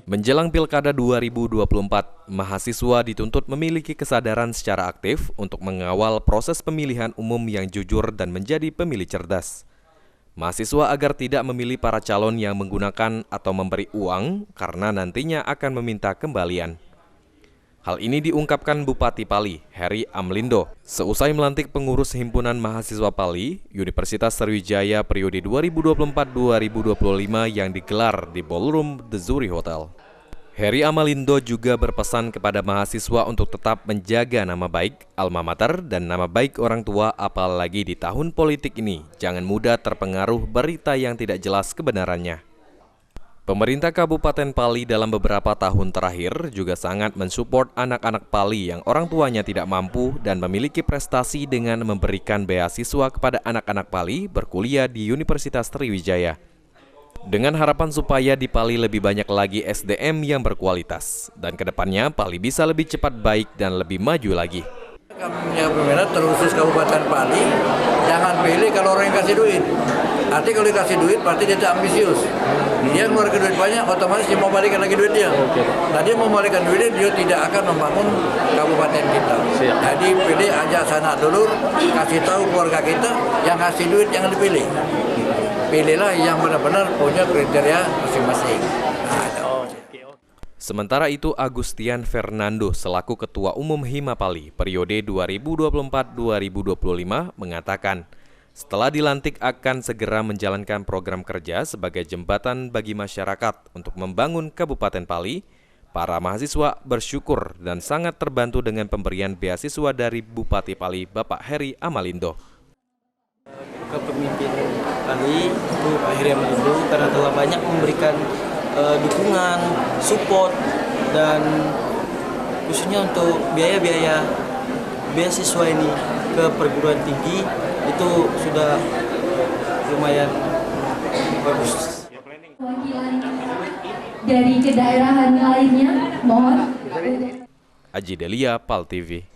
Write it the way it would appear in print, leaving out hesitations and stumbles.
Menjelang Pilkada 2024, mahasiswa dituntut memiliki kesadaran secara aktif untuk mengawal proses pemilihan umum yang jujur dan menjadi pemilih cerdas. Mahasiswa agar tidak memilih para calon yang menggunakan atau memberi uang karena nantinya akan meminta kembalian. Hal ini diungkapkan Bupati Pali, Heri Amalindo, seusai melantik pengurus Himpunan Mahasiswa Pali, Universitas Sriwijaya periode 2024-2025 yang digelar di Ballroom The Zuri Hotel. Heri Amalindo juga berpesan kepada mahasiswa untuk tetap menjaga nama baik alma mater dan nama baik orang tua, apalagi di tahun politik ini. Jangan mudah terpengaruh berita yang tidak jelas kebenarannya. Pemerintah Kabupaten Pali dalam beberapa tahun terakhir juga sangat mensupport anak-anak Pali yang orang tuanya tidak mampu dan memiliki prestasi dengan memberikan beasiswa kepada anak-anak Pali berkuliah di Universitas Sriwijaya. Dengan harapan supaya di Pali lebih banyak lagi SDM yang berkualitas dan kedepannya Pali bisa lebih cepat baik dan lebih maju lagi. Kami pemerintah terkhusus Kabupaten Pali, jangan pilih kalau orang yang kasih duit. Artinya kalau dikasih duit berarti dia tidak ambisius. Dia ngeluarkan duit banyak, otomatis dia mau balikan lagi duit dia. Nah, dia mau balikan duitnya, dia tidak akan membangun kabupaten kita. Jadi pilih aja sanak dulur, kasih tahu keluarga kita, yang kasih duit jangan dipilih. Pilihlah yang benar-benar punya kriteria masing-masing. Sementara itu, Agustian Fernando selaku Ketua Umum Himapali periode 2024-2025 mengatakan, setelah dilantik akan segera menjalankan program kerja sebagai jembatan bagi masyarakat untuk membangun Kabupaten Pali. Para mahasiswa bersyukur dan sangat terbantu dengan pemberian beasiswa dari Bupati Pali, Bapak Heri Amalindo. Kepemimpinan Pali itu Pak Heri Amalindo karena telah banyak memberikan dukungan, support, dan khususnya untuk biaya-biaya beasiswa ini ke perguruan tinggi itu sudah lumayan bagus. Wakilan dari kedaerahan lainnya, mohon. Aji Delia, Pal TV.